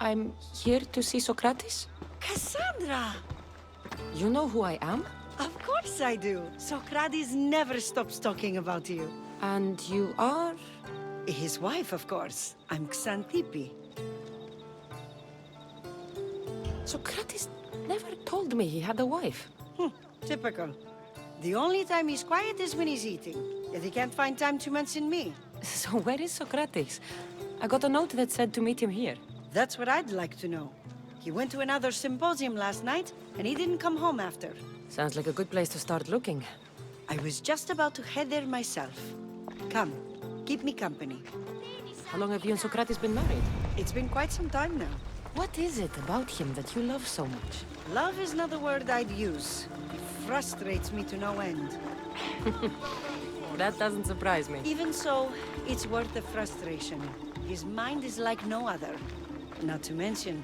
I'm here to see Socrates. Cassandra! You know who I am? Of course I do. Socrates never stops talking about you. And you are? His wife, of course. I'm Xantippe. Socrates never told me he had a wife. Typical. The only time he's quiet is when he's eating. Yet he can't find time to mention me. So where is Socrates? I got a note that said to meet him here. That's what I'd like to know. He went to another symposium last night, and he didn't come home after. Sounds like a good place to start looking. I was just about to head there myself. Come, keep me company. How long have you and Socrates been married? It's been quite some time now. What is it about him that you love so much? Love is not the word I'd use. He frustrates me to no end. That doesn't surprise me. Even so, it's worth the frustration. His mind is like no other. Not to mention,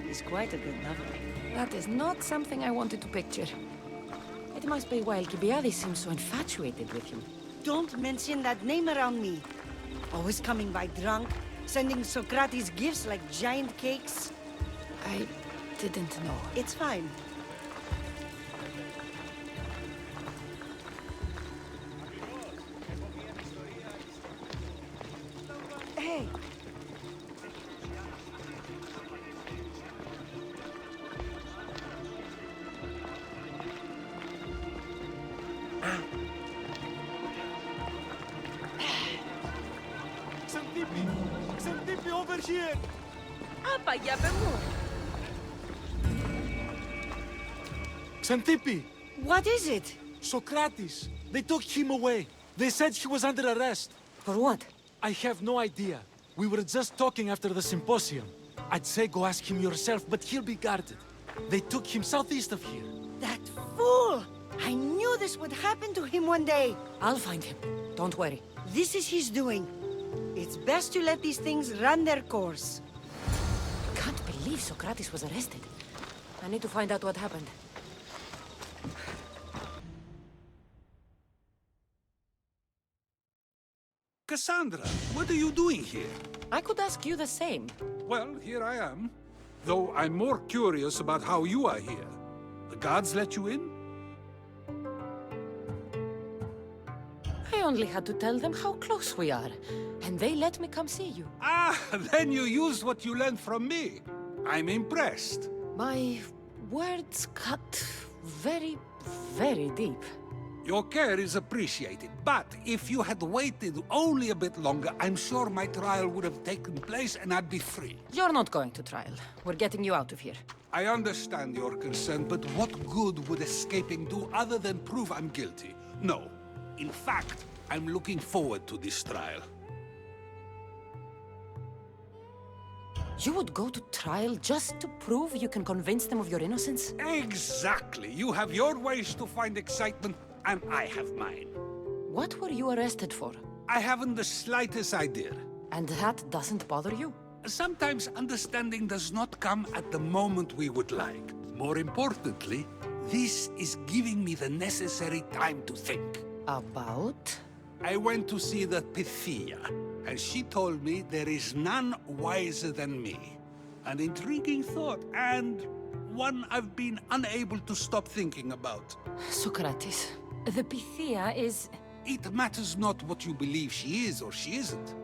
he's quite a good lover. That is not something I wanted to picture. It must be why Alcibiades seems so infatuated with him. Don't mention that name around me. Always coming by drunk, sending Socrates gifts like giant cakes. I didn't know. It's fine. Hey! Xantippe over here! Xantippe! What is it? Socrates! They took him away. They said he was under arrest. For what? I have no idea. We were just talking after the symposium. I'd say go ask him yourself, but he'll be guarded. They took him southeast of here. That fool! I knew this would happen to him one day. I'll find him. Don't worry. This is his doing. It's best to let these things run their course. I can't believe Socrates was arrested. I need to find out what happened. Cassandra, what are you doing here? I could ask you the same. Well, here I am. Though I'm more curious about how you are here. The guards let you in? I only had to tell them how close we are, and they let me come see you. Ah, then you used what you learned from me. I'm impressed. My words cut very, very deep. Your care is appreciated, but if you had waited only a bit longer, I'm sure my trial would have taken place and I'd be free. You're not going to trial. We're getting you out of here. I understand your concern, but what good would escaping do other than prove I'm guilty? No. In fact, I'm looking forward to this trial. You would go to trial just to prove you can convince them of your innocence? Exactly. You have your ways to find excitement, and I have mine. What were you arrested for? I haven't the slightest idea. And that doesn't bother you? Sometimes understanding does not come at the moment we would like. More importantly, this is giving me the necessary time to think. About? I went to see the Pythia, and she told me there is none wiser than me. An intriguing thought, and one I've been unable to stop thinking about. Socrates, the Pythia is... It matters not what you believe she is or she isn't.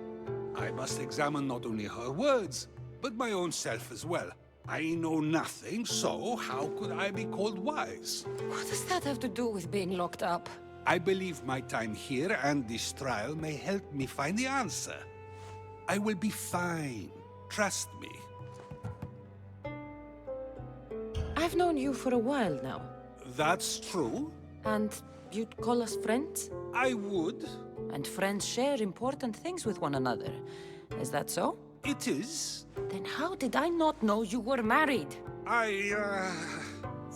I must examine not only her words, but my own self as well. I know nothing, so how could I be called wise? What does that have to do with being locked up? I believe my time here and this trial may help me find the answer. I will be fine. Trust me. I've known you for a while now. That's true. And you'd call us friends? I would. And friends share important things with one another. Is that so? It is. Then how did I not know you were married?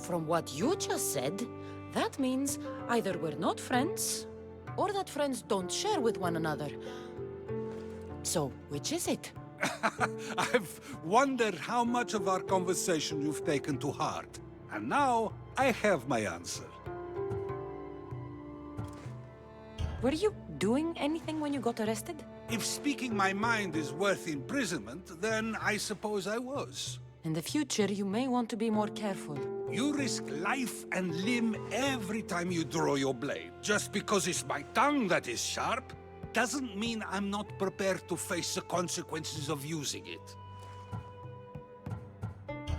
From what you just said, that means either we're not friends, or that friends don't share with one another. So, which is it? I've wondered how much of our conversation you've taken to heart. And now, I have my answer. Were you doing anything when you got arrested? If speaking my mind is worth imprisonment, then I suppose I was. In the future, you may want to be more careful. You risk life and limb every time you draw your blade. Just because it's my tongue that is sharp, doesn't mean I'm not prepared to face the consequences of using it.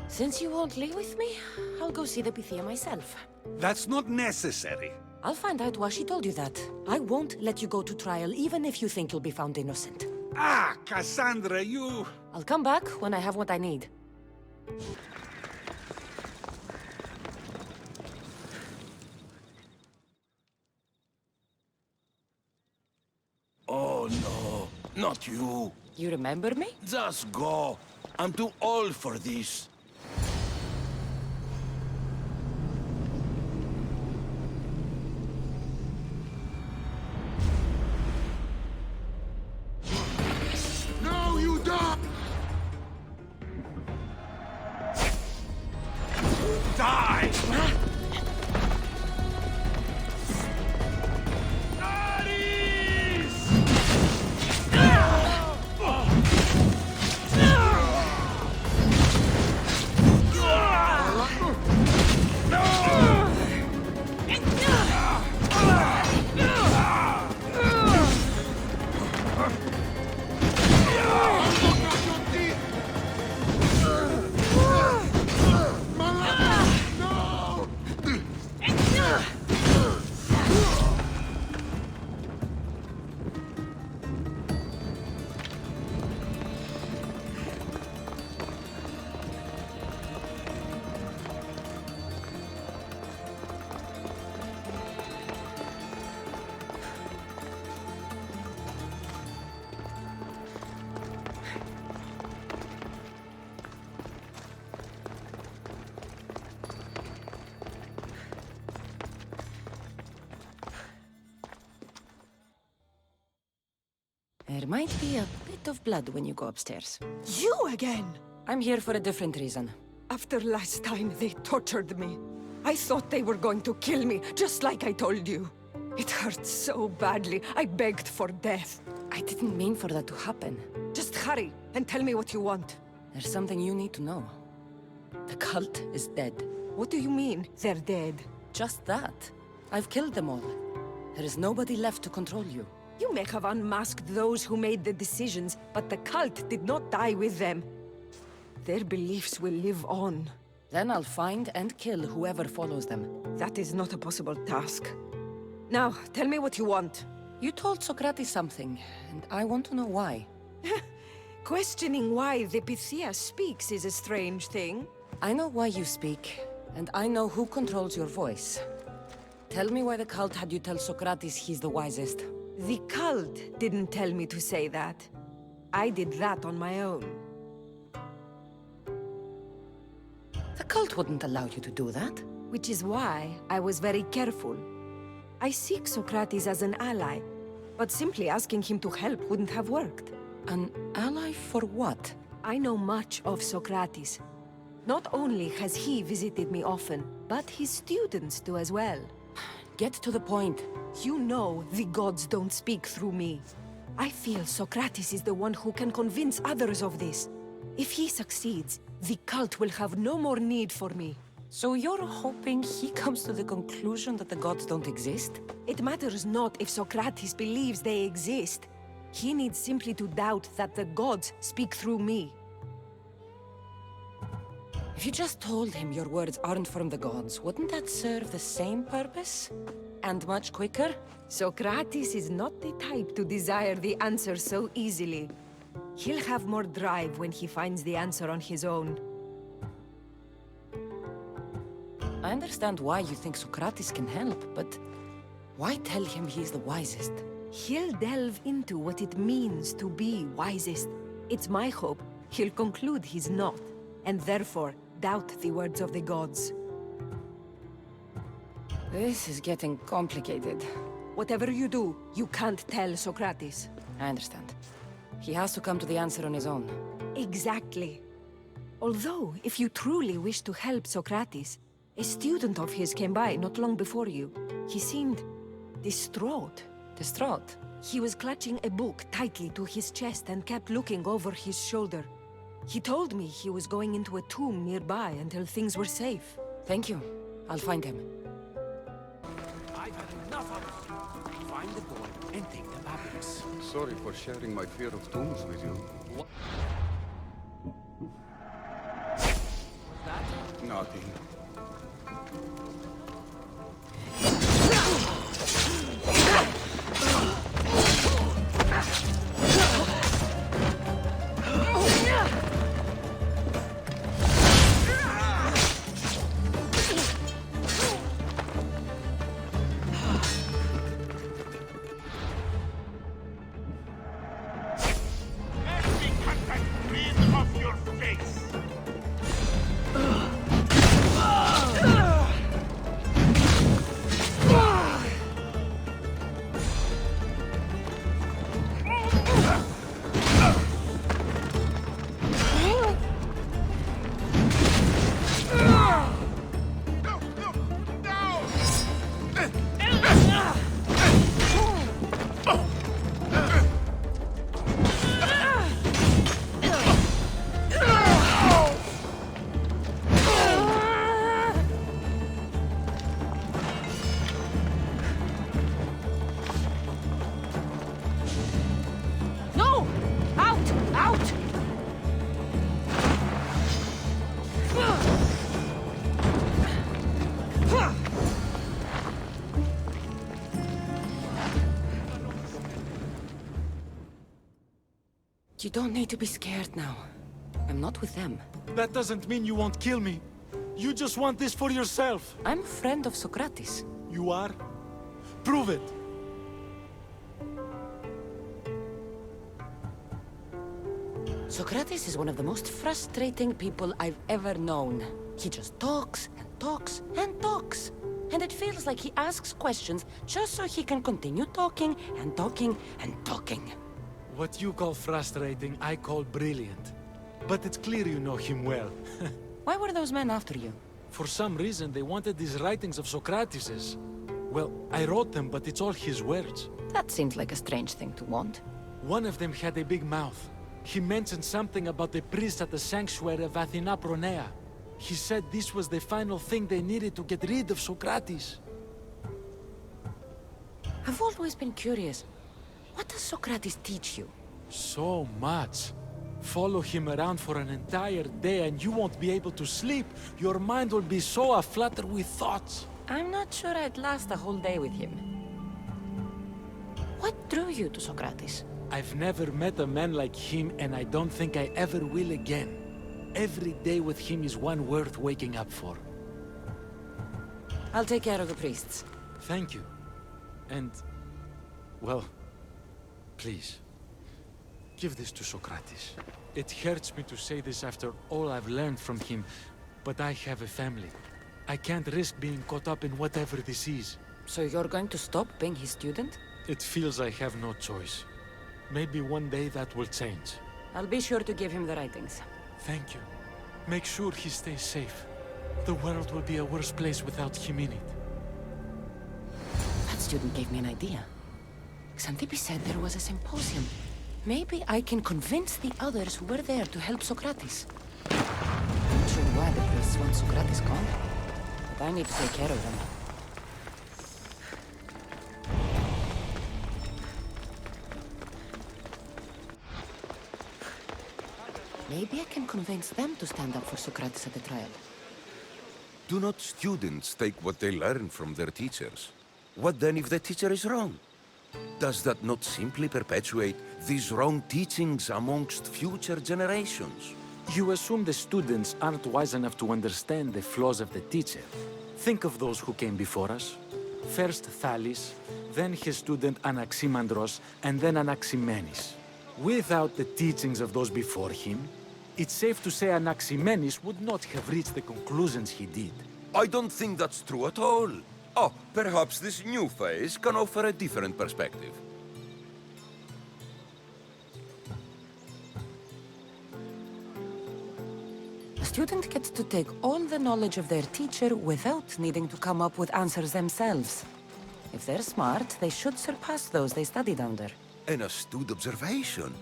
Since you won't leave with me, I'll go see the Pythia myself. That's not necessary. I'll find out why she told you that. I won't let you go to trial, even if you think you'll be found innocent. Ah, Cassandra, you... I'll come back when I have what I need. Oh no, not you. You remember me? Just go. I'm too old for this. No, you don't! Die! There might be a bit of blood when you go upstairs. You again! I'm here for a different reason. After last time, they tortured me. I thought they were going to kill me, just like I told you. It hurt so badly, I begged for death. I didn't mean for that to happen. Just hurry, and tell me what you want. There's something you need to know. The cult is dead. What do you mean, they're dead? Just that. I've killed them all. There is nobody left to control you. You may have unmasked those who made the decisions, but the cult did not die with them. Their beliefs will live on. Then I'll find and kill whoever follows them. That is not a possible task. Now, tell me what you want. You told Socrates something, and I want to know why. Questioning why the Pythia speaks is a strange thing. I know why you speak, and I know who controls your voice. Tell me why the cult had you tell Socrates he's the wisest. The cult didn't tell me to say that. I did that on my own. The cult wouldn't allow you to do that. Which is why I was very careful. I seek Socrates as an ally, but simply asking him to help wouldn't have worked. An ally for what? I know much of Socrates. Not only has he visited me often, but his students do as well. Get to the point. You know the gods don't speak through me. I feel Socrates is the one who can convince others of this. If he succeeds, the cult will have no more need for me. So you're hoping he comes to the conclusion that the gods don't exist? It matters not if Socrates believes they exist. He needs simply to doubt that the gods speak through me. If you just told him your words aren't from the gods, wouldn't that serve the same purpose? And much quicker? Socrates is not the type to desire the answer so easily. He'll have more drive when he finds the answer on his own. I understand why you think Socrates can help, but why tell him he's the wisest? He'll delve into what it means to be wisest. It's my hope he'll conclude he's not, and therefore doubt the words of the gods. This is getting complicated. Whatever you do, you can't tell Socrates. I understand. He has to come to the answer on his own. Exactly. Although, if you truly wish to help Socrates, a student of his came by not long before you. He seemed distraught. Distraught? He was clutching a book tightly to his chest and kept looking over his shoulder. He told me he was going into a tomb nearby until things were safe. Thank you. I'll find him. I've had enough of it. Find the boy and take the papyrus. Sorry for sharing my fear of tombs with you. Nothing. No! Out! Out! You don't need to be scared now. I'm not with them. That doesn't mean you won't kill me. You just want this for yourself. I'm a friend of Socrates. You are? Prove it. Socrates is one of the most frustrating people I've ever known. He just talks and talks and talks. And it feels like he asks questions just so he can continue talking and talking and talking. What you call frustrating, I call brilliant. But it's clear you know him well. Why were those men after you? For some reason, they wanted these writings of Socrates's. Well, I wrote them, but it's all his words. That seems like a strange thing to want. One of them had a big mouth. He mentioned something about the priest at the sanctuary of Athena Pronea. He said this was the final thing they needed to get rid of Socrates. I've always been curious. What does Socrates teach you? So much. Follow him around for an entire day and you won't be able to sleep. Your mind will be so aflutter with thoughts. I'm not sure I'd last a whole day with him. What drew you to Socrates? I've never met a man like him and I don't think I ever will again. Every day with him is one worth waking up for. I'll take care of the priests. Thank you. And, well, please, give this to Socrates. It hurts me to say this after all I've learned from him, but I have a family. I can't risk being caught up in whatever this is. So you're going to stop being his student? It feels I have no choice. Maybe one day that will change. I'll be sure to give him the writings. Thank you. Make sure he stays safe. The world will be a worse place without him in it. That student gave me an idea. Xantippe said there was a symposium. Maybe I can convince the others who were there to help Socrates. I'm not sure why the priests want Socrates gone, but I need to take care of them. Maybe I can convince them to stand up for Socrates at the trial. Do not students take what they learn from their teachers? What then if the teacher is wrong? Does that not simply perpetuate these wrong teachings amongst future generations? You assume the students aren't wise enough to understand the flaws of the teacher. Think of those who came before us. First Thales, then his student Anaximandros, and then Anaximenes. Without the teachings of those before him, it's safe to say Anaximenes would not have reached the conclusions he did. I don't think that's true at all. Oh, perhaps this new phase can offer a different perspective. A student gets to take all the knowledge of their teacher without needing to come up with answers themselves. If they're smart, they should surpass those they studied under. An astute observation.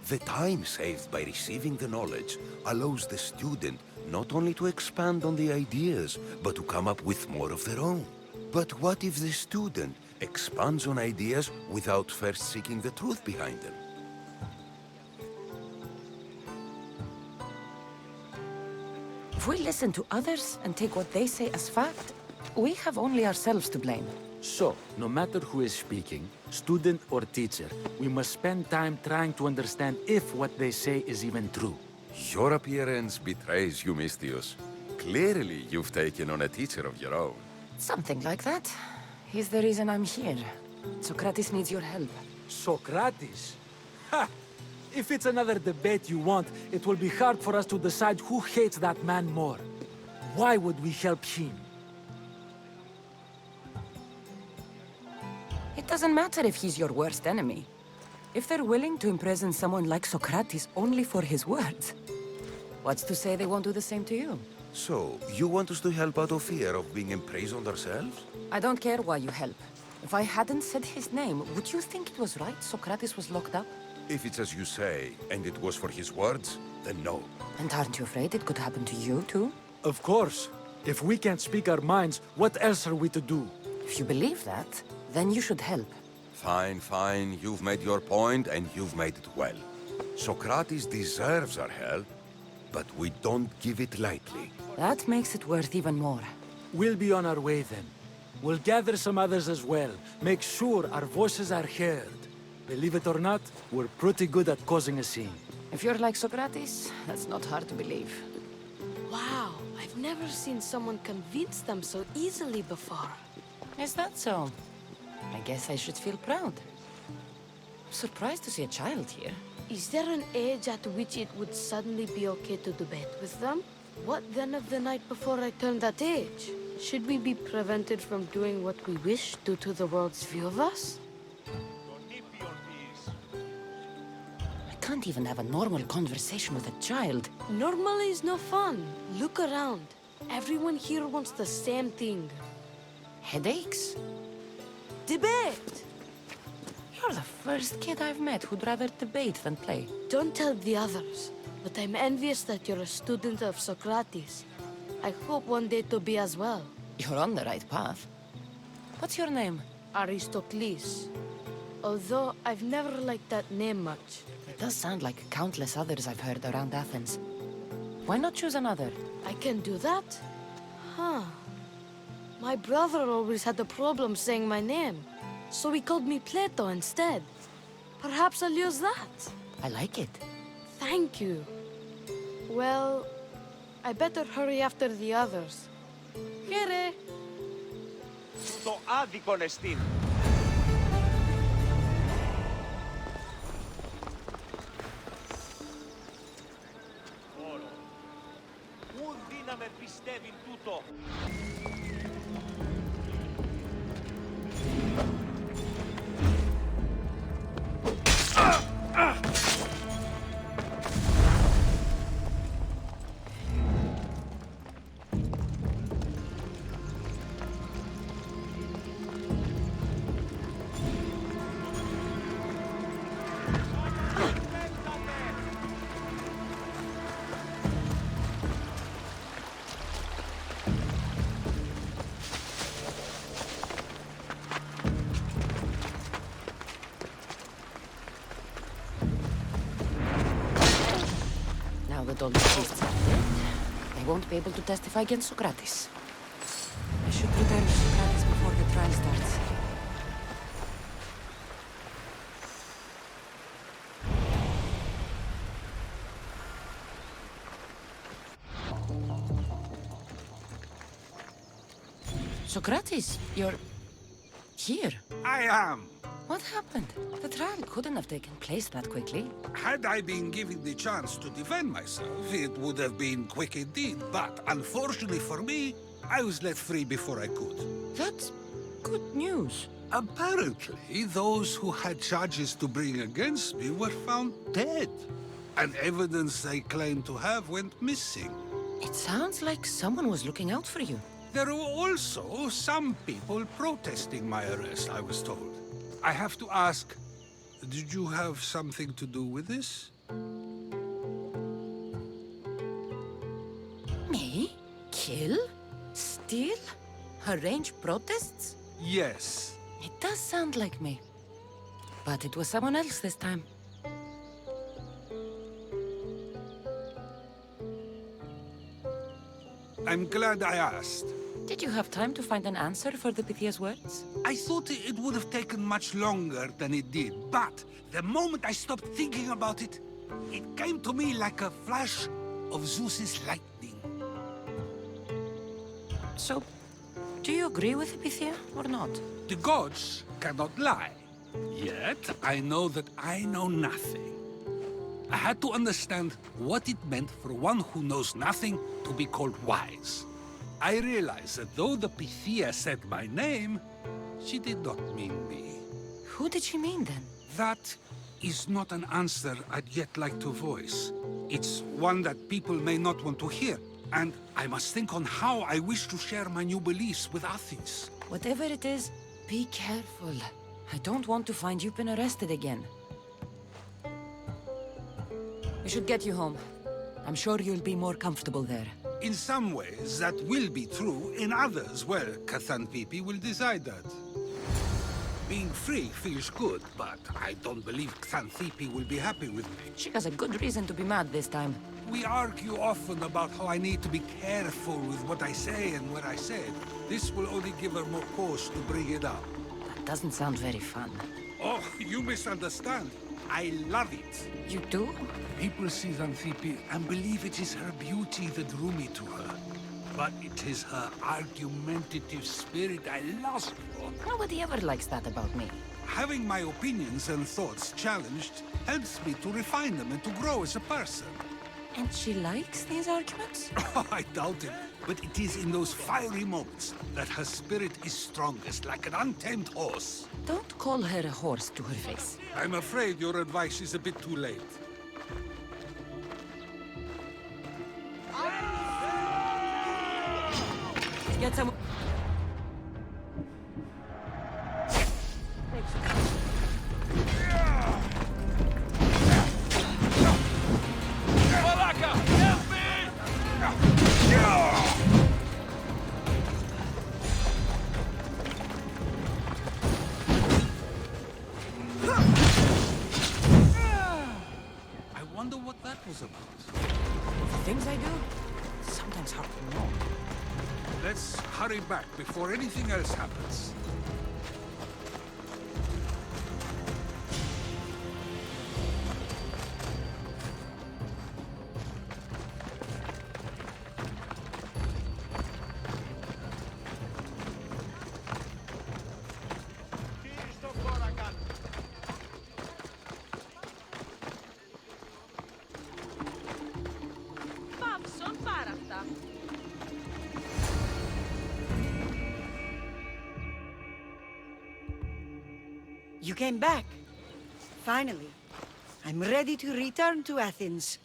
The time saved by receiving the knowledge allows the student not only to expand on the ideas, but to come up with more of their own. But what if the student expands on ideas without first seeking the truth behind them? If we listen to others and take what they say as fact, we have only ourselves to blame. So, no matter who is speaking, student or teacher, we must spend time trying to understand if what they say is even true. Your appearance betrays you, Mystius. Clearly, you've taken on a teacher of your own. Something like that. He's the reason I'm here. Socrates needs your help. Socrates? Ha! If it's another debate you want, it will be hard for us to decide who hates that man more. Why would we help him? It doesn't matter if he's your worst enemy. If they're willing to imprison someone like Socrates only for his words, what's to say they won't do the same to you? So, you want us to help out of fear of being imprisoned ourselves? I don't care why you help. If I hadn't said his name, would you think it was right Socrates was locked up? If it's as you say, and it was for his words, then no. And aren't you afraid it could happen to you, too? Of course. If we can't speak our minds, what else are we to do? If you believe that, then you should help. Fine, fine. You've made your point, and you've made it well. Socrates deserves our help, but we don't give it lightly. That makes it worth even more. We'll be on our way then. We'll gather some others as well. Make sure our voices are heard. Believe it or not, we're pretty good at causing a scene. If you're like Socrates, that's not hard to believe. Wow, I've never seen someone convince them so easily before. Is that so? I guess I should feel proud. I'm surprised to see a child here. Is there an age at which it would suddenly be okay to debate with them? What then of the night before I turned that age? Should we be prevented from doing what we wish due to the world's view of us? I can't even have a normal conversation with a child. Normal is no fun. Look around. Everyone here wants the same thing. Headaches? Debate! You're the first kid I've met who'd rather debate than play. Don't tell the others, but I'm envious that you're a student of Socrates. I hope one day to be as well. You're on the right path. What's your name? Aristocles. Although I've never liked that name much. It does sound like countless others I've heard around Athens. Why not choose another? I can do that? Huh. My brother always had a problem saying my name, so he called me Plato instead. Perhaps I'll use that. I like it. Thank you. Well, I better hurry after the others. Here. Το άδικον εστίν. Ου δύναμε πιστεύειν τούτο. Now that all the priests are dead, they won't be able to testify against Socrates. I should return to Socrates before the trial starts. Socrates, you're here. I am. What happened? The trial couldn't have taken place that quickly. Had I been given the chance to defend myself, it would have been quick indeed. But unfortunately for me, I was let free before I could. That's good news. Apparently, those who had charges to bring against me were found dead. And evidence they claimed to have went missing. It sounds like someone was looking out for you. There were also some people protesting my arrest, I was told. I have to ask, did you have something to do with this? Me? Kill? Steal? Arrange protests? Yes. It does sound like me. But it was someone else this time. I'm glad I asked. Did you have time to find an answer for the Pythia's words? I thought it would have taken much longer than it did, but the moment I stopped thinking about it, it came to me like a flash of Zeus's lightning. So, do you agree with the Pythia or not? The gods cannot lie. Yet, I know that I know nothing. I had to understand what it meant for one who knows nothing to be called wise. I realized that though the Pythia said my name, she did not mean me. Who did she mean then? That is not an answer I'd yet like to voice. It's one that people may not want to hear, and I must think on how I wish to share my new beliefs with Athens. Whatever it is, be careful. I don't want to find you've been arrested again. We should get you home. I'm sure you'll be more comfortable there. In some ways, that will be true. In others, well, Xanthippe will decide that. Being free feels good, but I don't believe Xanthippe will be happy with me. She has a good reason to be mad this time. We argue often about how I need to be careful with what I say and where I say it. This will only give her more cause to bring it up. That doesn't sound very fun. Oh, you misunderstand. I love it. You do? People see Xanthippe and believe it is her beauty that drew me to her. But it is her argumentative spirit I lust for. Nobody ever likes that about me. Having my opinions and thoughts challenged helps me to refine them and to grow as a person. And she likes these arguments? I doubt it, but it is in those fiery moments that her spirit is strongest, like an untamed horse. Don't call her a horse to her face. I'm afraid your advice is a bit too late. Get some... I wonder what that was about. The things I do? Sometimes hard to know. Let's hurry back before anything else happens. You came back. Finally. I'm ready to return to Athens.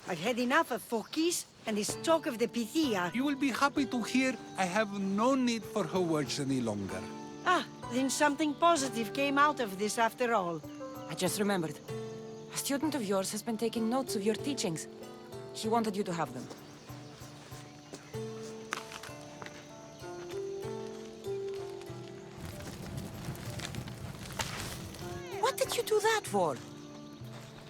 I've had enough of Phokis and his talk of the Pythia. You will be happy to hear I have no need for her words any longer. Ah, then something positive came out of this after all. I just remembered. A student of yours has been taking notes of your teachings. He wanted you to have them. What did you do that for?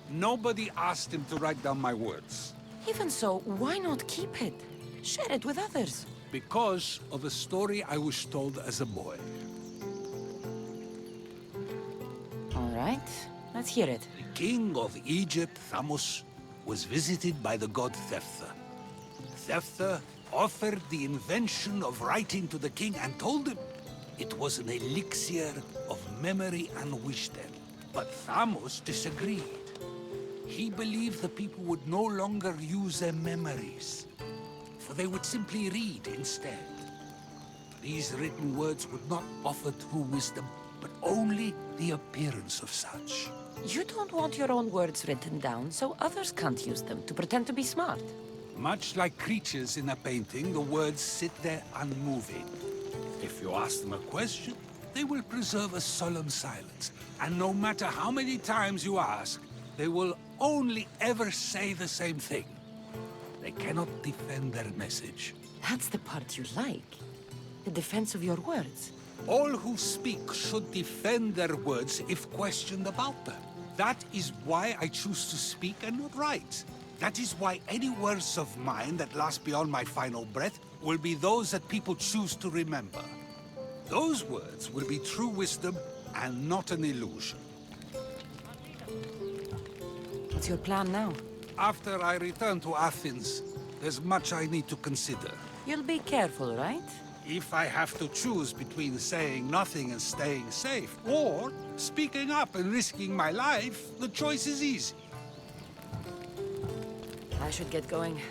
Nobody asked him to write down my words. Even so, why not keep it? Share it with others. Because of a story I was told as a boy. All right, let's hear it. The king of Egypt, Thamos, was visited by the god Thephtha. Thephtha offered the invention of writing to the king and told him it was an elixir of memory and wisdom. But Thamos disagreed. He believed the people would no longer use their memories, for they would simply read instead. These written words would not offer true wisdom, but only the appearance of such. You don't want your own words written down, so others can't use them to pretend to be smart. Much like creatures in a painting, the words sit there unmoving. If you ask them a question, they will preserve a solemn silence. And no matter how many times you ask, they will only ever say the same thing. They cannot defend their message. That's the part you like. The defense of your words. All who speak should defend their words if questioned about them. That is why I choose to speak and not write. That is why any words of mine that last beyond my final breath will be those that people choose to remember. Those words will be true wisdom and not an illusion. What's your plan now? After I return to Athens, there's much I need to consider. You'll be careful, right? If I have to choose between saying nothing and staying safe, or speaking up and risking my life, the choice is easy. I should get going.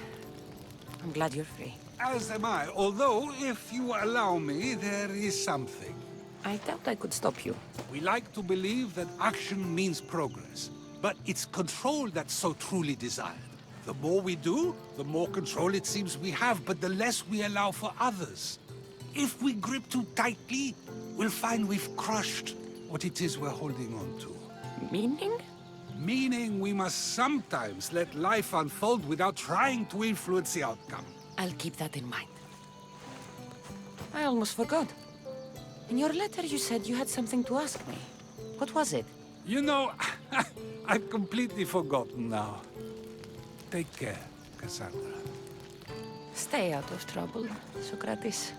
I'm glad you're free. As am I, although, if you allow me, there is something. I doubt I could stop you. We like to believe that action means progress, but it's control that's so truly desired. The more we do, the more control it seems we have, but the less we allow for others. If we grip too tightly, we'll find we've crushed what it is we're holding on to. Meaning? Meaning we must sometimes let life unfold without trying to influence the outcome. I'll keep that in mind. I almost forgot. In your letter you said you had something to ask me. What was it? You know, I've completely forgotten now. Take care, Cassandra. Stay out of trouble, Socrates.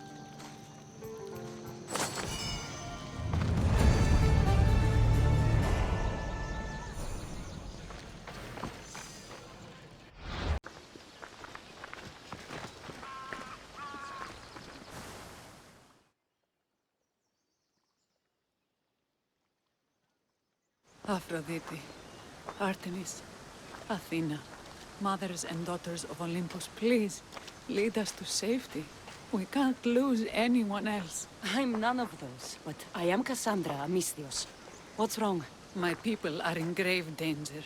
Aphrodite, Artemis, Athena, mothers and daughters of Olympus, please, lead us to safety. We can't lose anyone else. I'm none of those, but I am Cassandra Amistios. What's wrong? My people are in grave danger.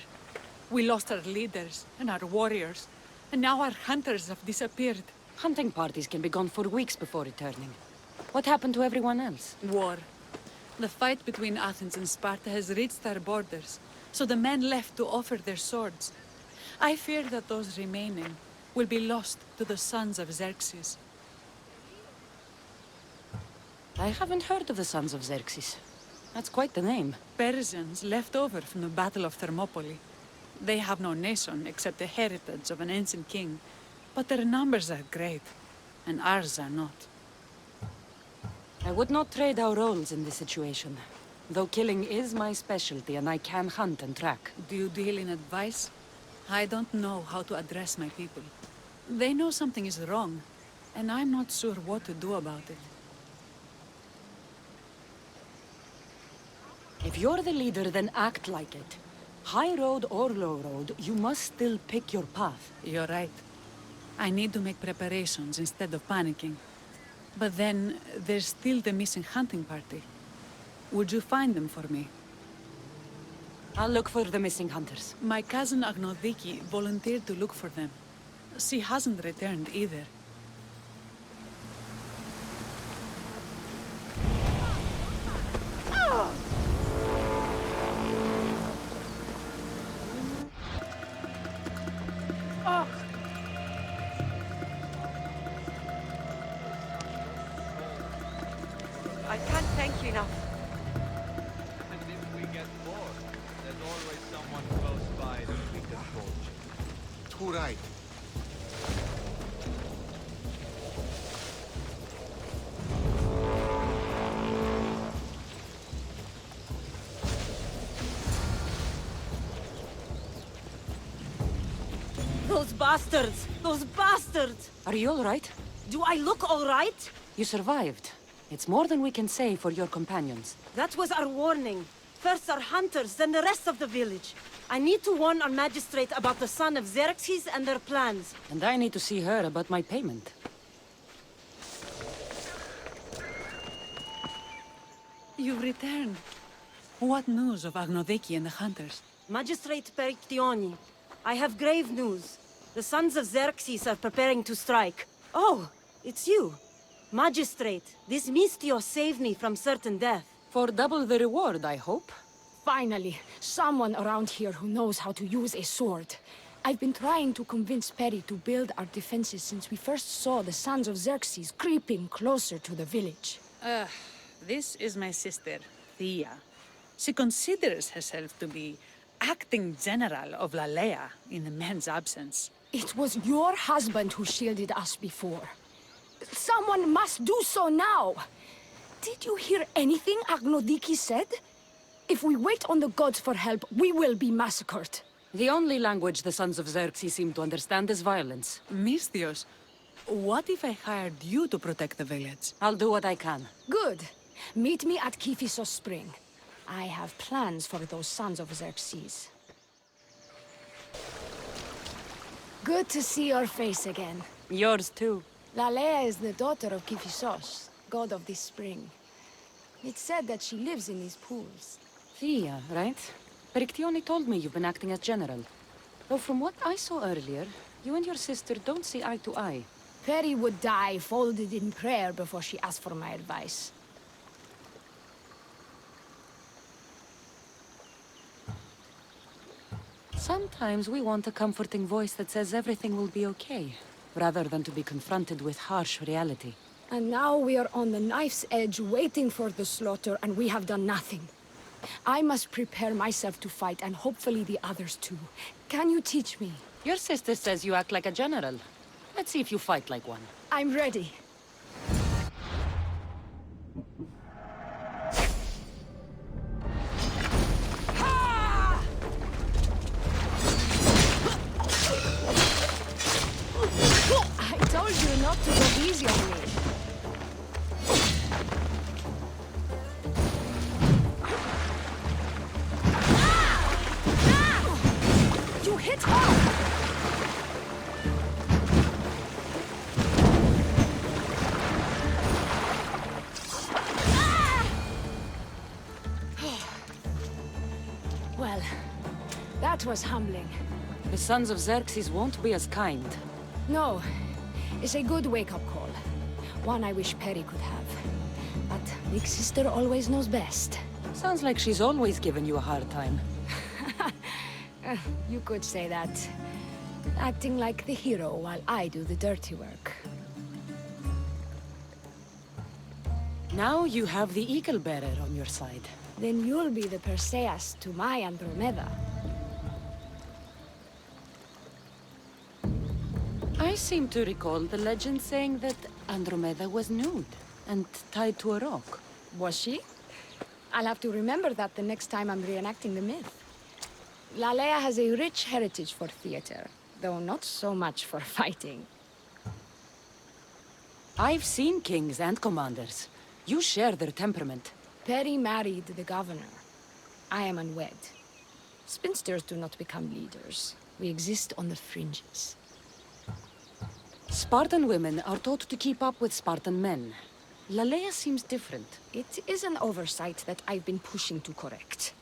We lost our leaders and our warriors, and now our hunters have disappeared. Hunting parties can be gone for weeks before returning. What happened to everyone else? War. The fight between Athens and Sparta has reached our borders, so the men left to offer their swords. I fear that those remaining will be lost to the sons of Xerxes. I haven't heard of the sons of Xerxes. That's quite the name. Persians left over from the Battle of Thermopylae. They have no nation except the heritage of an ancient king, but their numbers are great, and ours are not. I would not trade our roles in this situation, though killing is my specialty and I can hunt and track. Do you deal in advice? I don't know how to address my people. They know something is wrong, and I'm not sure what to do about it. If you're the leader, then act like it. High road or low road, you must still pick your path. You're right. I need to make preparations instead of panicking. But then, there's still the missing hunting party. Would you find them for me? I'll look for the missing hunters. My cousin Agnodiki volunteered to look for them. She hasn't returned either. I can't thank you enough. And if we get bored, there's always someone close by that we can approach. Too right. Those bastards! Those bastards! Are you all right? Do I look all right? You survived. It's more than we can say for your companions. That was our warning. First our hunters, then the rest of the village. I need to warn our magistrate about the son of Xerxes and their plans. And I need to see her about my payment. You've returned. What news of Agnodiki and the hunters? Magistrate Perictioni, I have grave news. The sons of Xerxes are preparing to strike. Oh, it's you. Magistrate, this Mistio saved me from certain death. For double the reward, I hope. Finally, someone around here who knows how to use a sword. I've been trying to convince Perry to build our defenses since we first saw the sons of Xerxes creeping closer to the village. This is my sister, Thea. She considers herself to be acting general of Lalea in the man's absence. It was your husband who shielded us before. Someone must do so now! Did you hear anything Agnodiki said? If we wait on the gods for help, we will be massacred. The only language the sons of Xerxes seem to understand is violence. Misthios, what if I hired you to protect the village? I'll do what I can. Good. Meet me at Kiphisos Spring. I have plans for those sons of Xerxes. Good to see your face again. Yours too. Lalea is the daughter of Kiphisos, god of this spring. It's said that she lives in these pools. Thea, right? Perictione told me you've been acting as general. Though from what I saw earlier, you and your sister don't see eye to eye. Perry would die folded in prayer before she asked for my advice. Sometimes we want a comforting voice that says everything will be okay, rather than to be confronted with harsh reality. And now we are on the knife's edge waiting for the slaughter, and we have done nothing. I must prepare myself to fight, and hopefully the others too. Can you teach me? Your sister says you act like a general. Let's see if you fight like one. I'm ready. I told you not to go easy on me. You hit hard! Well, that was humbling. The sons of Xerxes won't be as kind. No, it's a good wake-up call. One I wish Perry could have. But Big Sister always knows best. Sounds like she's always given you a hard time. You could say that. Acting like the hero while I do the dirty work. Now you have the Eagle Bearer on your side. Then you'll be the Perseus to my Andromeda. I seem to recall the legend saying that Andromeda was nude and tied to a rock. Was she? I'll have to remember that the next time I'm reenacting the myth. Lalea has a rich heritage for theater, though not so much for fighting. I've seen kings and commanders. You share their temperament. Perry married the governor. I am unwed. Spinsters do not become leaders. We exist on the fringes. Spartan women are taught to keep up with Spartan men. Lalea seems different. It is an oversight that I've been pushing to correct.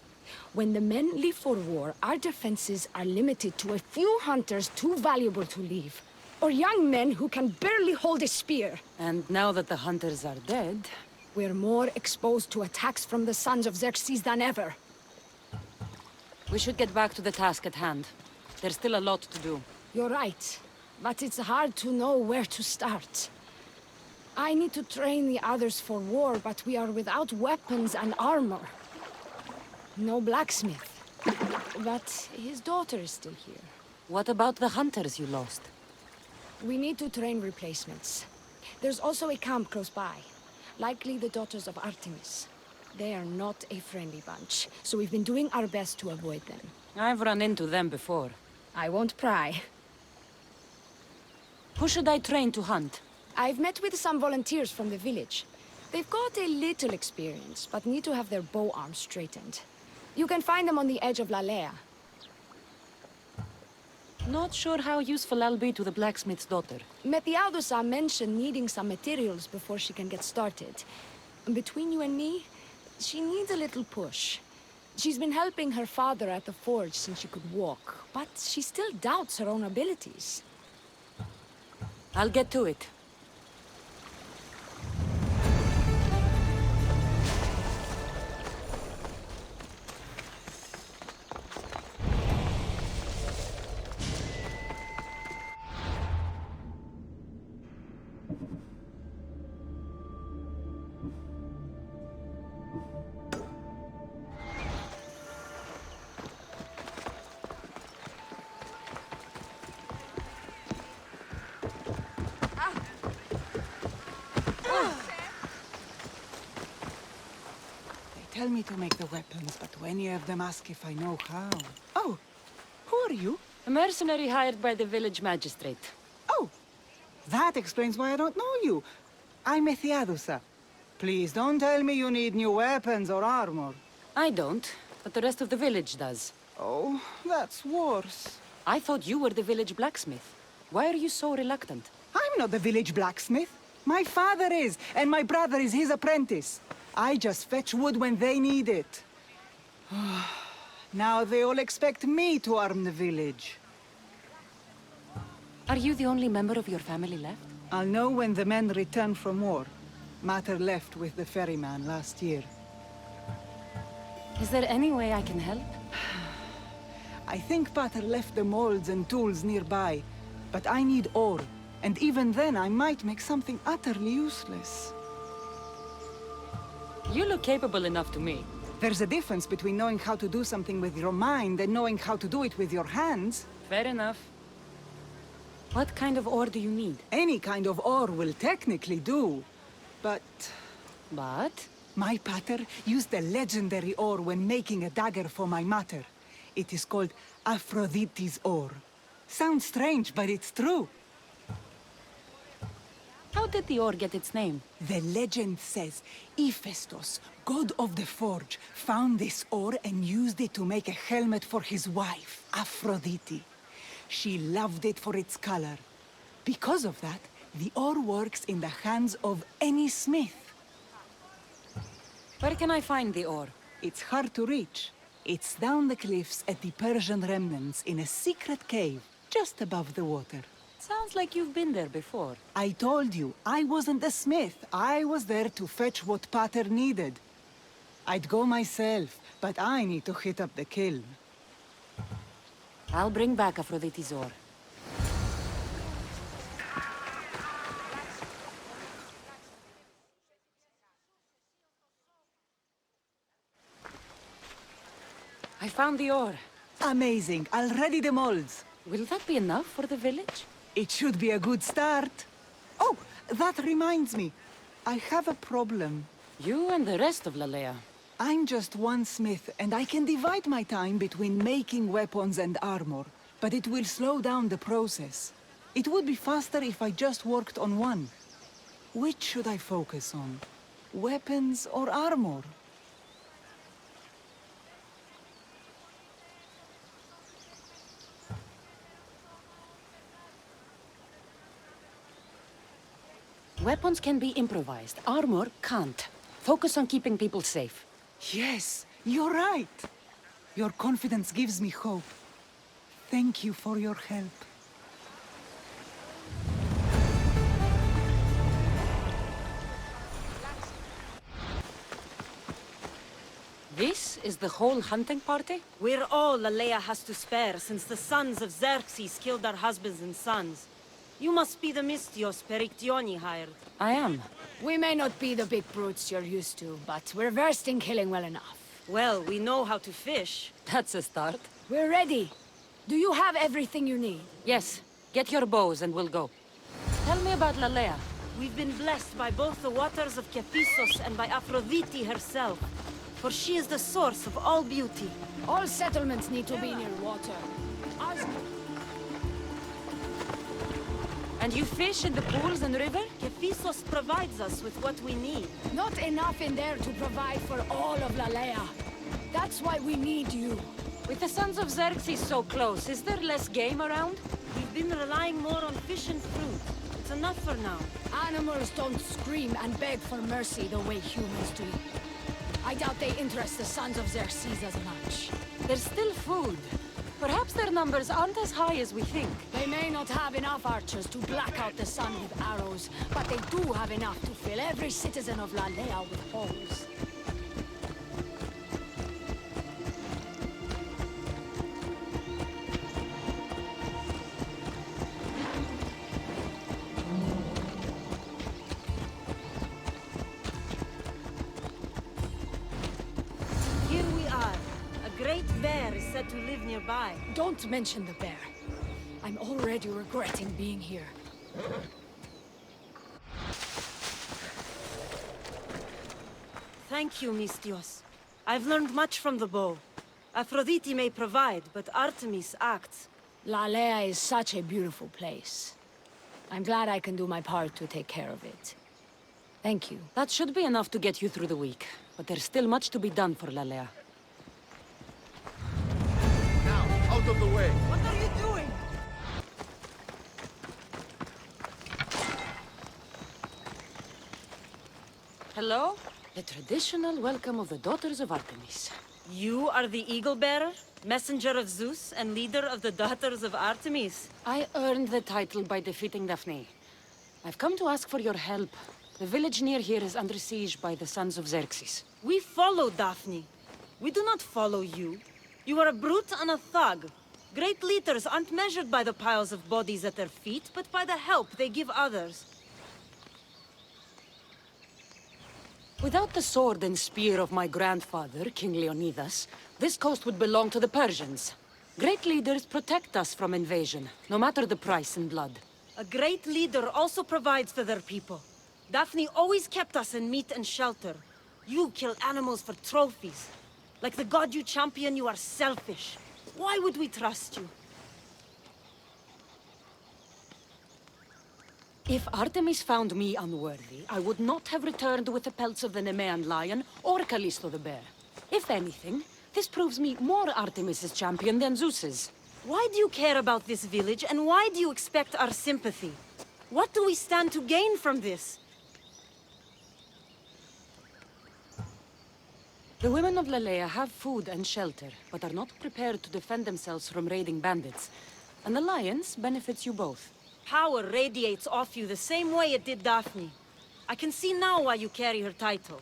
When the men leave for war, our defenses are limited to a few hunters too valuable to leave. Or young men who can barely hold a spear. And now that the hunters are dead... we're more exposed to attacks from the sons of Xerxes than ever. We should get back to the task at hand. There's still a lot to do. You're right. But it's hard to know where to start. I need to train the others for war, but we are without weapons and armor. No blacksmith. But his daughter is still here. What about the hunters you lost? We need to train replacements. There's also a camp close by. Likely the daughters of Artemis. They are not a friendly bunch, so we've been doing our best to avoid them. I've run into them before. I won't pry. Who should I train to hunt? I've met with some volunteers from the village. They've got a little experience, but need to have their bow arms straightened. You can find them on the edge of Lalea. Not sure how useful I'll be to the blacksmith's daughter. Methialdusa mentioned needing some materials before she can get started. Between you and me, she needs a little push. She's been helping her father at the forge since she could walk, but she still doubts her own abilities. I'll get to it. Tell me to make the weapons, but any of them ask if I know how. Oh, who are you? A mercenary hired by the village magistrate. Oh, that explains why I don't know you. I'm Ethiadusa. Please don't tell me you need new weapons or armor. I don't, but the rest of the village does. Oh, that's worse. I thought you were the village blacksmith. Why are you so reluctant? I'm not the village blacksmith. My father is, and my brother is his apprentice. I just fetch wood when they need it. Now they all expect me to arm the village. Are you the only member of your family left? I'll know when the men return from war. Mater left with the ferryman last year. Is there any way I can help? I think Pater left the molds and tools nearby, but I need ore, and even then I might make something utterly useless. You look capable enough to me. There's a difference between knowing how to do something with your mind and knowing how to do it with your hands. Fair enough. What kind of ore do you need? Any kind of ore will technically do, but... But? My pater used a legendary ore when making a dagger for my mater. It is called Aphrodite's ore. Sounds strange, but it's true. How did the ore get its name? The legend says Hephaestus, god of the forge, found this ore and used it to make a helmet for his wife, Aphrodite. She loved it for its color. Because of that, the ore works in the hands of any smith. Where can I find the ore? It's hard to reach. It's down the cliffs at the Persian remnants in a secret cave, just above the water. Sounds like you've been there before. I told you, I wasn't a smith. I was there to fetch what Pater needed. I'd go myself, but I need to hit up the kiln. I'll bring back Aphrodite's ore. I found the ore. Amazing. I'll ready the molds. Will that be enough for the village? It should be a good start. Oh, that reminds me. I have a problem. You and the rest of Lalea. I'm just one smith, and I can divide my time between making weapons and armor, but it will slow down the process. It would be faster if I just worked on one. Which should I focus on? Weapons or armor? Weapons can be improvised. Armor can't. Focus on keeping people safe. Yes, you're right. Your confidence gives me hope. Thank you for your help. This is the whole hunting party? We're all Lalea has to spare since the sons of Xerxes killed our husbands and sons. You must be the Mystios Perictioni hired. I am. We may not be the big brutes you're used to, but we're versed in killing well enough. Well, we know how to fish. That's a start. We're ready. Do you have everything you need? Yes. Get your bows and we'll go. Tell me about Lalea. We've been blessed by both the waters of Kephissos and by Aphrodite herself. For she is the source of all beauty. All settlements need to be near water. Ours... And you fish in the pools and river? Kephissos provides us with what we need. Not enough in there to provide for all of Lalea. That's why we need you. With the sons of Xerxes so close, is there less game around? We've been relying more on fish and fruit. It's enough for now. Animals don't scream and beg for mercy the way humans do. I doubt they interest the Sons of Xerxes as much. There's still food. Perhaps their numbers aren't as high as we think. They may not have enough archers to black out the sun with arrows, but they do have enough to fill every citizen of Lalea with holes. Here we are. A great bear is said to live nearby. Don't mention the bear. I'm already regretting being here. Thank you, Mistios. I've learned much from the bow. Aphrodite may provide, but Artemis acts. Lalea is such a beautiful place. I'm glad I can do my part to take care of it. Thank you. That should be enough to get you through the week. But there's still much to be done for Lalea. Now, out of the way! What are you doing? Hello? The traditional welcome of the daughters of Artemis. You are the Eagle Bearer, messenger of Zeus, and leader of the daughters of Artemis. I earned the title by defeating Daphne. I've come to ask for your help. The village near here is under siege by the Sons of Xerxes. We follow Daphne. We do not follow you. You are a brute and a thug. Great leaders aren't measured by the piles of bodies at their feet, but by the help they give others. Without the sword and spear of my grandfather, King Leonidas, this coast would belong to the Persians. Great leaders protect us from invasion, no matter the price in blood. A great leader also provides for their people. Daphne always kept us in meat and shelter. You kill animals for trophies. Like the god you champion, you are selfish. Why would we trust you? If Artemis found me unworthy, I would not have returned with the pelts of the Nemean lion or Callisto the bear. If anything, this proves me more Artemis's champion than Zeus's. Why do you care about this village, and why do you expect our sympathy? What do we stand to gain from this? The women of Lalea have food and shelter, but are not prepared to defend themselves from raiding bandits. An alliance benefits you both. Power radiates off you the same way it did Daphne. I can see now why you carry her title.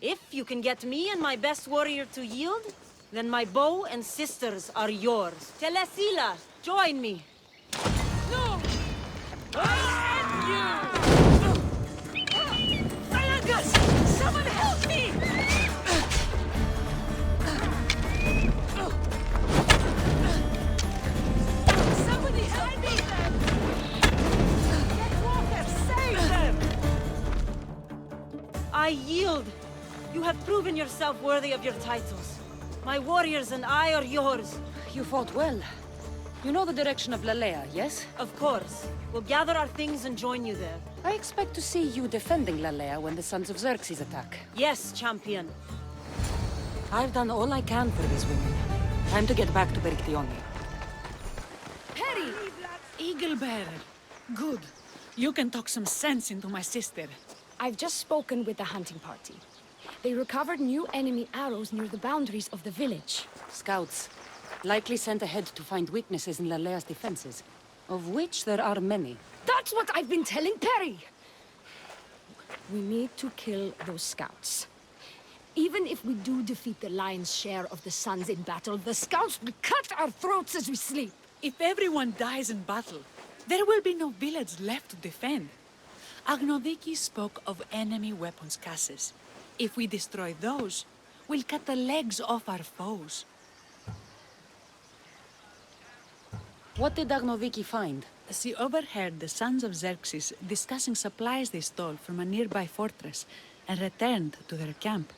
If you can get me and my best warrior to yield, then my bow and sisters are yours. Telesila, join me. No! Someone help me! Somebody help me! Get water! Save them! I yield. You have proven yourself worthy of your titles. My warriors and I are yours. You fought well. You know the direction of Lalea, yes? Of course. We'll gather our things and join you there. I expect to see you defending Lalea when the Sons of Xerxes attack. Yes, champion. I've done all I can for these women. Time to get back to Perictione. Perry! Eagle Bearer. Good. You can talk some sense into my sister. I've just spoken with the hunting party. They recovered new enemy arrows near the boundaries of the village. Scouts. Likely sent ahead to find weaknesses in Lalea's defenses, of which there are many. That's what I've been telling Perry! We need to kill those scouts. Even if we do defeat the lion's share of the sons in battle, the scouts will cut our throats as we sleep. If everyone dies in battle, there will be no village left to defend. Agnodiki spoke of enemy weapons cases. If we destroy those, we'll cut the legs off our foes. What did Agnoviki find? She overheard the Sons of Xerxes discussing supplies they stole from a nearby fortress and returned to their camp.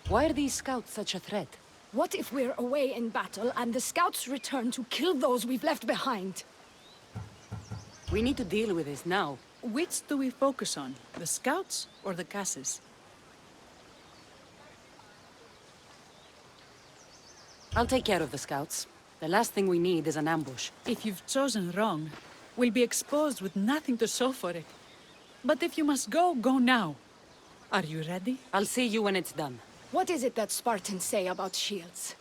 Why are these scouts such a threat? What if we're away in battle and the scouts return to kill those we've left behind? We need to deal with this now. Which do we focus on? The scouts or the casses? I'll take care of the scouts. The last thing we need is an ambush. If you've chosen wrong, we'll be exposed with nothing to show for it. But if you must go, go now. Are you ready? I'll see you when it's done. What is it that Spartans say about shields?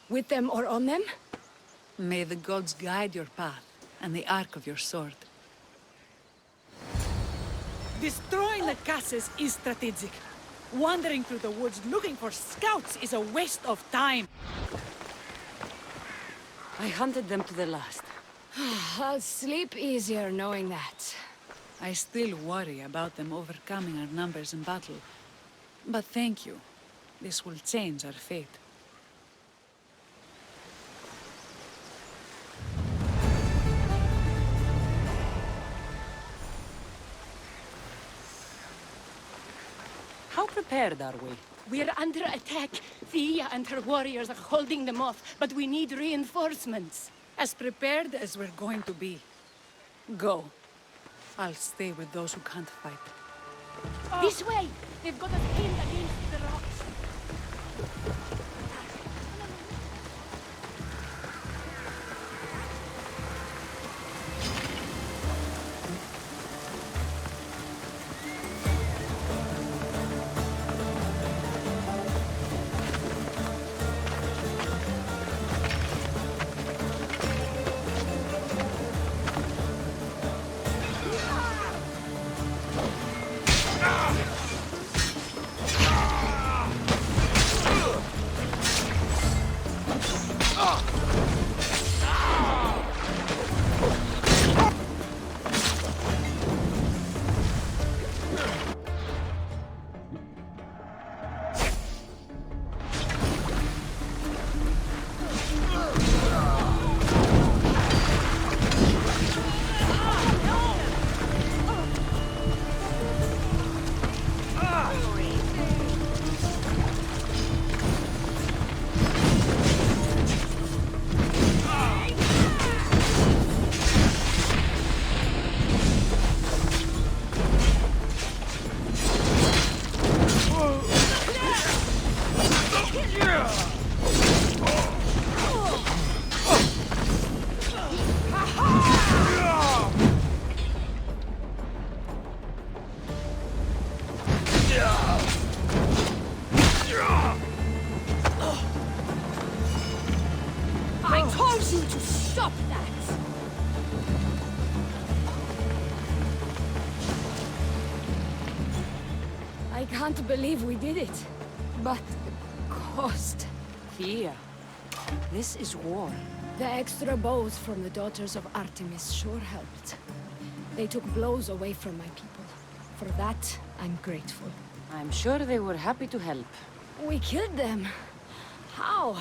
With them or on them? May the gods guide your path, and the arc of your sword. Destroying the castles is strategic. Wandering through the woods looking for scouts is a waste of time. I hunted them to the last. I'll sleep easier knowing that. I still worry about them overcoming our numbers in battle. But thank you. This will change our fate. How prepared are we? We're under attack. Thea and her warriors are holding them off, but we need reinforcements. As prepared as we're going to be. Go. I'll stay with those who can't fight. This way! They've got us pinned against the rocks. I told you to stop that! I can't believe we did it. But the cost... Thea, this is war. The extra bows from the daughters of Artemis sure helped. They took blows away from my people. For that, I'm grateful. I'm sure they were happy to help. We killed them. How?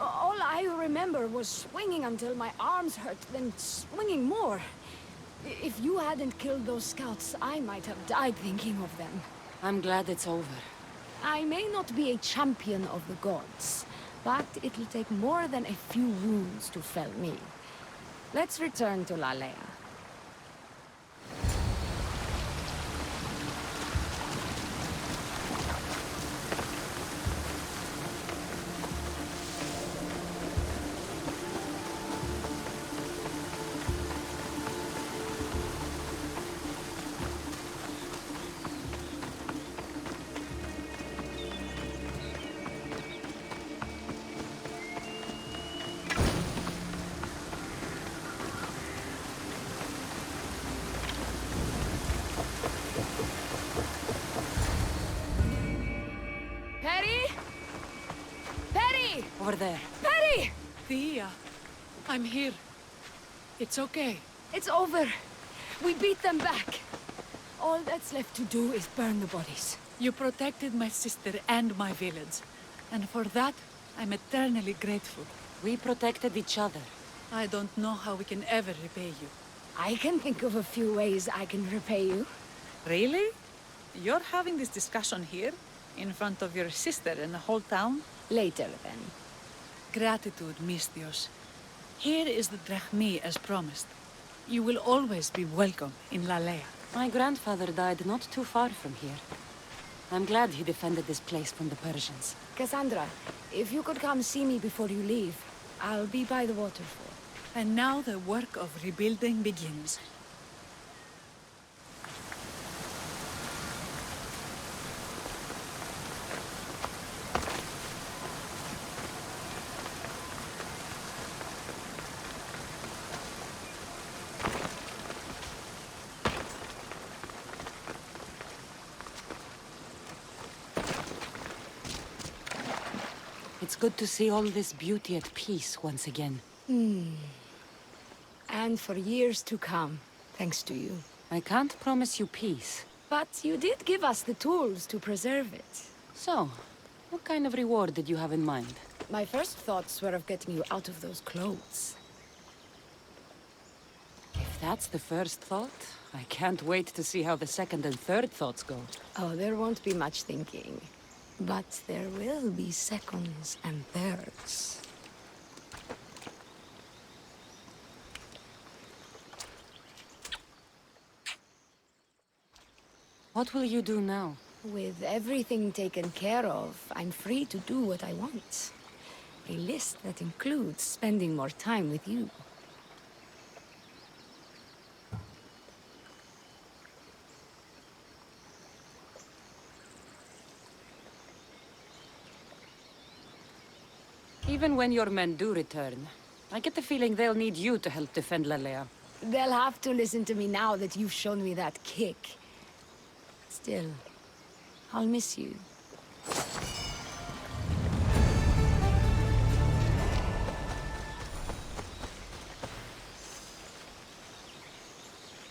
All I remember was swinging until my arms hurt, then swinging more. If you hadn't killed those scouts, I might have died thinking of them. I'm glad it's over. I may not be a champion of the gods, but it'll take more than a few wounds to fell me. Let's return to Lalea. Over there. Perry! Thea, I'm here. It's okay. It's over. We beat them back. All that's left to do is burn the bodies. You protected my sister and my village. And for that, I'm eternally grateful. We protected each other. I don't know how we can ever repay you. I can think of a few ways I can repay you. Really? You're having this discussion here? In front of your sister and the whole town? Later, then. Gratitude, Misthios. Here is the drachmi as promised. You will always be welcome in Lalea. My grandfather died not too far from here. I'm glad he defended this place from the Persians. Cassandra, if you could come see me before you leave, I'll be by the waterfall. And now the work of rebuilding begins. good to see all this beauty at peace once again. And for years to come, thanks to you. I can't promise you peace. But you did give us the tools to preserve it. So, what kind of reward did you have in mind? My first thoughts were of getting you out of those clothes. If that's the first thought, I can't wait to see how the second and third thoughts go. Oh, there won't be much thinking. But there will be seconds and thirds. What will you do now? With everything taken care of, I'm free to do what I want. A list that includes spending more time with you. Even when your men do return, I get the feeling they'll need you to help defend Lalea. They'll have to listen to me now that you've shown me that kick. Still, I'll miss you.